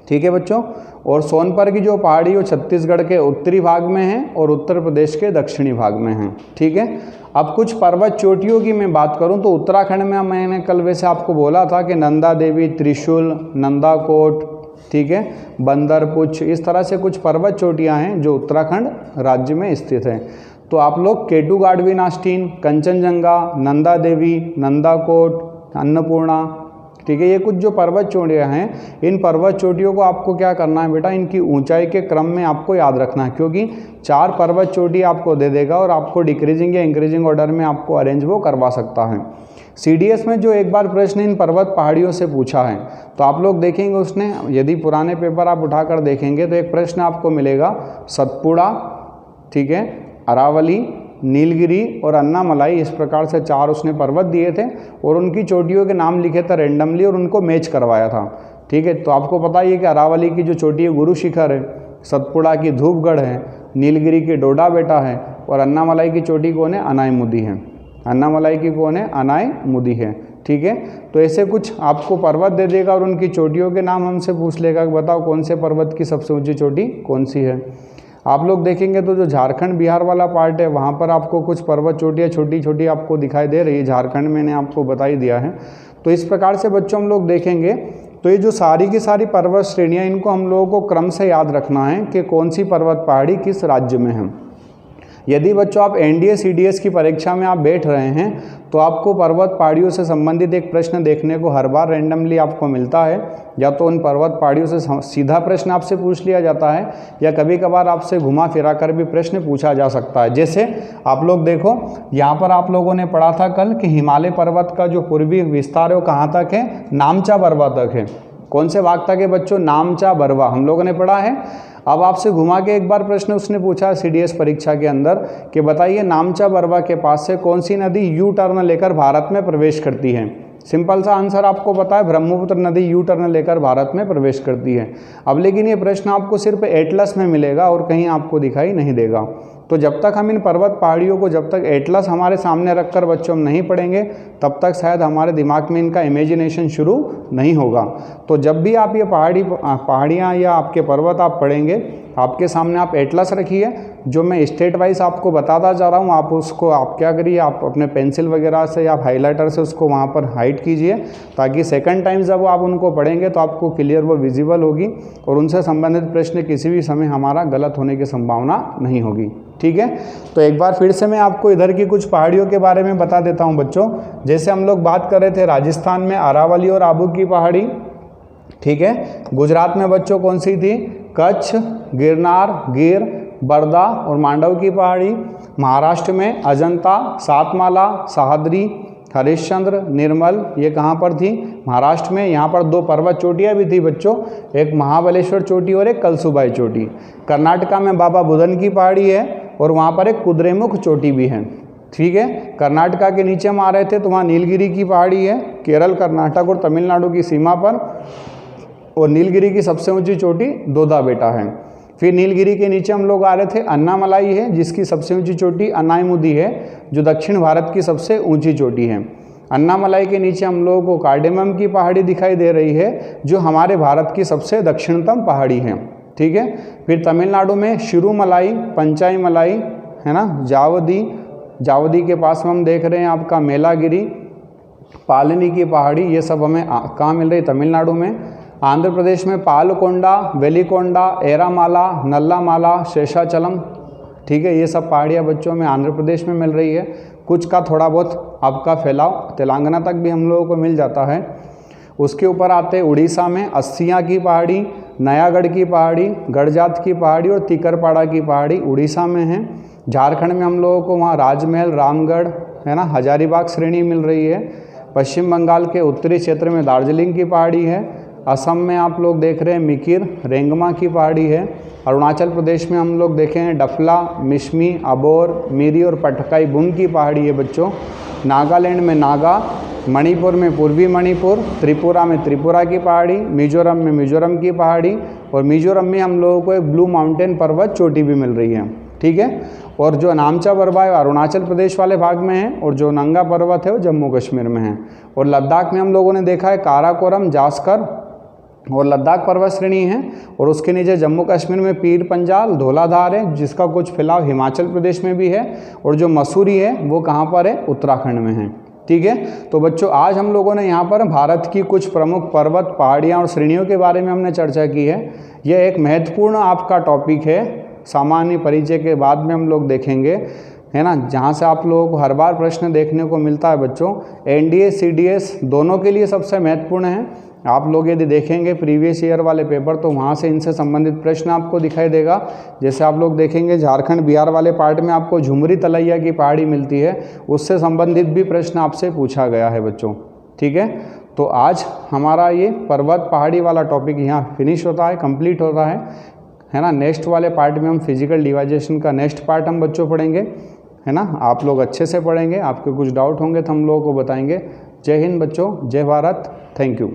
ठीक है बच्चों। और सोनपर की जो पहाड़ी वो छत्तीसगढ़ के उत्तरी भाग में है और उत्तर प्रदेश के दक्षिणी भाग में है। ठीक है, अब कुछ पर्वत चोटियों की मैं बात करूं तो उत्तराखंड में मैंने कल वैसे आपको बोला था कि नंदा देवी, त्रिशूल, नंदाकोट, ठीक है, बंदरपुछ, इस तरह से कुछ पर्वत चोटियां हैं जो उत्तराखंड राज्य में स्थित है। तो आप लोग केटू गाढ़वी नास्टीन, कंचनजंगा, नंदा देवी, नंदाकोट, अन्नपूर्णा, ठीक है, ये कुछ जो पर्वत चोटियाँ हैं, इन पर्वत चोटियों को आपको क्या करना है बेटा, इनकी ऊंचाई के क्रम में आपको याद रखना है, क्योंकि 4 पर्वत चोटी आपको दे देगा और आपको डिक्रीजिंग या इंक्रीजिंग ऑर्डर में आपको अरेंज वो करवा सकता है। CDS में जो एक बार प्रश्न इन पर्वत पहाड़ियों से पूछा है तो आप लोग देखेंगे उसने, यदि पुराने पेपर आप उठाकर देखेंगे तो एक प्रश्न आपको मिलेगा सतपुड़ा, ठीक है, अरावली, नीलगिरी और अन्नामलाई, इस प्रकार से 4 उसने पर्वत दिए थे और उनकी चोटियों के नाम लिखे थे रेंडमली और उनको मैच करवाया था। ठीक है, तो आपको पता ही है कि अरावली की जो चोटी है गुरु शिखर है, सतपुड़ा की धूपगढ़ है, नीलगिरी की डोडा बेटा है और अन्नामलाई की चोटी कौन है, अनायमुदी है। अन्नामलाई की कौन है, अनायमुदी है। ठीक है, तो ऐसे कुछ आपको पर्वत दे देगा और उनकी चोटियों के नाम हमसे पूछ लेगा कि बताओ कौन से पर्वत की सबसे ऊंची चोटी कौन सी है। आप लोग देखेंगे तो जो झारखंड बिहार वाला पार्ट है वहाँ पर आपको कुछ पर्वत चोटियाँ छोटी छोटी आपको दिखाई दे रही है, झारखंड मैंने आपको बता ही दिया है। तो इस प्रकार से बच्चों हम लोग देखेंगे तो ये जो सारी की सारी पर्वत श्रेणियाँ, इनको हम लोगों को क्रम से याद रखना है कि कौन सी पर्वत पहाड़ी किस राज्य में है। यदि बच्चों आप NDA CDS की परीक्षा में आप बैठ रहे हैं तो आपको पर्वत पहाड़ियों से संबंधित एक प्रश्न देखने को हर बार रैंडमली आपको मिलता है, या तो उन पर्वत पहाड़ियों से सीधा प्रश्न आपसे पूछ लिया जाता है या कभी कभार आपसे घुमा फिरा कर भी प्रश्न पूछा जा सकता है। जैसे आप लोग देखो यहाँ पर आप लोगों ने पढ़ा था कल कि हिमालय पर्वत का जो पूर्वी विस्तार है वो कहाँ तक है, नामचा बरवा तक है। कौन से भाग तक है बच्चों, नामचा बरवा, हम लोगों ने पढ़ा है। अब आपसे घुमा के एक बार प्रश्न उसने पूछा CDS परीक्षा के अंदर कि बताइए नामचा बरवा के पास से कौन सी नदी यू टर्न लेकर भारत में प्रवेश करती है। सिंपल सा आंसर आपको पता है, ब्रह्मपुत्र नदी यू टर्न लेकर भारत में प्रवेश करती है। अब लेकिन ये प्रश्न आपको सिर्फ एटलस में मिलेगा और कहीं आपको दिखाई नहीं देगा। तो जब तक हम इन पर्वत पहाड़ियों को, जब तक एटलस हमारे सामने रखकर बच्चों हम नहीं पढ़ेंगे तब तक शायद हमारे दिमाग में इनका इमेजिनेशन शुरू नहीं होगा। तो जब भी आप ये पहाड़ियाँ या आपके पर्वत आप पढ़ेंगे, आपके सामने आप एटलस रखिए, जो मैं स्टेट वाइज आपको बताता जा रहा हूँ, आप उसको आप क्या करिए, आप अपने पेंसिल वगैरह से या हाइलाइटर से उसको वहाँ पर हाइड कीजिए, ताकि सेकंड टाइम जब आप उनको पढ़ेंगे तो आपको क्लियर वो विजिबल होगी और उनसे संबंधित प्रश्न किसी भी समय हमारा गलत होने की संभावना नहीं होगी। ठीक है, तो एक बार फिर से मैं आपको इधर की कुछ पहाड़ियों के बारे में बता देता हूँ बच्चों। जैसे हम लोग बात कर रहे थे राजस्थान में अरावली और आबू की पहाड़ी, ठीक है, गुजरात में बच्चों कौन सी थी, कच्छ, गिरनार, गिर, बरदा और मांडव की पहाड़ी। महाराष्ट्र में अजंता, सातमाला, सह्याद्री, हरिश्चंद्र, निर्मल, ये कहाँ पर थी, महाराष्ट्र में। यहाँ पर 2 पर्वत चोटियाँ भी थी बच्चों, एक महाबलेश्वर चोटी और एक कलसुबाई चोटी। कर्नाटका में बाबा बुदन की पहाड़ी है और वहाँ पर एक कुद्रेमुख चोटी भी है। ठीक है, कर्नाटका के नीचे हम आ रहे थे तो वहाँ नीलगिरी की पहाड़ी है, केरल, कर्नाटक और तमिलनाडु की सीमा पर, और नीलगिरी की सबसे ऊंची चोटी दोदा बेटा है। फिर नीलगिरी के नीचे हम लोग आ रहे थे, अन्नामलाई है जिसकी सबसे ऊंची चोटी अनायमुदी है, जो दक्षिण भारत की सबसे ऊंची चोटी है। अन्नामलाई के नीचे हम लोगों को कार्डेमम की पहाड़ी दिखाई दे रही है, जो हमारे भारत की सबसे दक्षिणतम पहाड़ी है। ठीक है, फिर तमिलनाडु में शिरुमलाई, पंचाई मलाई है ना, जावदी के पास में हम देख रहे हैं आपका मेलागिरी, पालनी की पहाड़ी, ये सब हमें कहाँ मिल रही, तमिलनाडु में। आंध्र प्रदेश में पालकोंडा, वेलिकोंडा, एरामाला, नल्लामाला, शेषाचलम, ठीक है, ये सब पहाड़ियाँ बच्चों में आंध्र प्रदेश में मिल रही है। कुछ का थोड़ा बहुत आपका फैलाव तेलंगाना तक भी हम लोगों को मिल जाता है। उसके ऊपर आते उड़ीसा में अस्सियाँ की पहाड़ी, नयागढ़ की पहाड़ी, गढ़जात की पहाड़ी और तिकरपाड़ा की पहाड़ी उड़ीसा में है। झारखंड में हम लोगों को वहाँ राजमहल, रामगढ़ है ना, हजारीबाग श्रेणी मिल रही है। पश्चिम बंगाल के उत्तरी क्षेत्र में दार्जिलिंग की पहाड़ी है। असम में आप लोग देख रहे हैं मिकिर, रेंगमा की पहाड़ी है। अरुणाचल प्रदेश में हम लोग देखें डफला, मिश्मी, अबोर, मिरी और पटकाई बुंग की पहाड़ी है बच्चों। नागालैंड में नागा, मणिपुर में पूर्वी मणिपुर, त्रिपुरा में त्रिपुरा की पहाड़ी, मिजोरम में मिजोरम की पहाड़ी, और मिजोरम में हम लोगों को एक ब्लू माउंटेन पर्वत चोटी भी मिल रही है। ठीक है, और जो नामचा बरवा है अरुणाचल प्रदेश वाले भाग में है, और जो नंगा पर्वत है वो जम्मू कश्मीर में है। और लद्दाख में हम लोगों ने देखा है काराकोरम, जास्कर, और लद्दाख पर्वत श्रेणी है, और उसके नीचे जम्मू कश्मीर में पीर पंजाल धौलाधार है, जिसका कुछ फैलाव हिमाचल प्रदेश में भी है, और जो मसूरी है वो कहाँ पर है, उत्तराखंड में है। ठीक है, तो बच्चों आज हम लोगों ने यहाँ पर भारत की कुछ प्रमुख पर्वत, पहाड़ियाँ और श्रेणियों के बारे में हमने चर्चा की है। यह एक महत्वपूर्ण आपका टॉपिक है, सामान्य परिचय के बाद में हम लोग देखेंगे, है ना, जहाँ से आप लोगों को हर बार प्रश्न देखने को मिलता है बच्चों। एनडीए सीडीएस दोनों के लिए सबसे महत्वपूर्ण है। आप लोग यदि देखेंगे प्रीवियस ईयर वाले पेपर तो वहाँ से इनसे संबंधित प्रश्न आपको दिखाई देगा। जैसे आप लोग देखेंगे झारखंड बिहार वाले पार्ट में आपको झुमरी तलैया की पहाड़ी मिलती है, उससे संबंधित भी प्रश्न आपसे पूछा गया है बच्चों। ठीक है, तो आज हमारा ये पर्वत पहाड़ी वाला टॉपिक यहाँ फिनिश होता है, कंप्लीट होता है ना। नेक्स्ट वाले पार्ट में हम फिजिकल डिवाइजेशन का नेक्स्ट पार्ट हम बच्चों पढ़ेंगे, है ना। आप लोग अच्छे से पढ़ेंगे, आपके कुछ डाउट होंगे तो हम लोगों को बताएंगे। जय हिंद बच्चों, जय भारत, थैंक यू।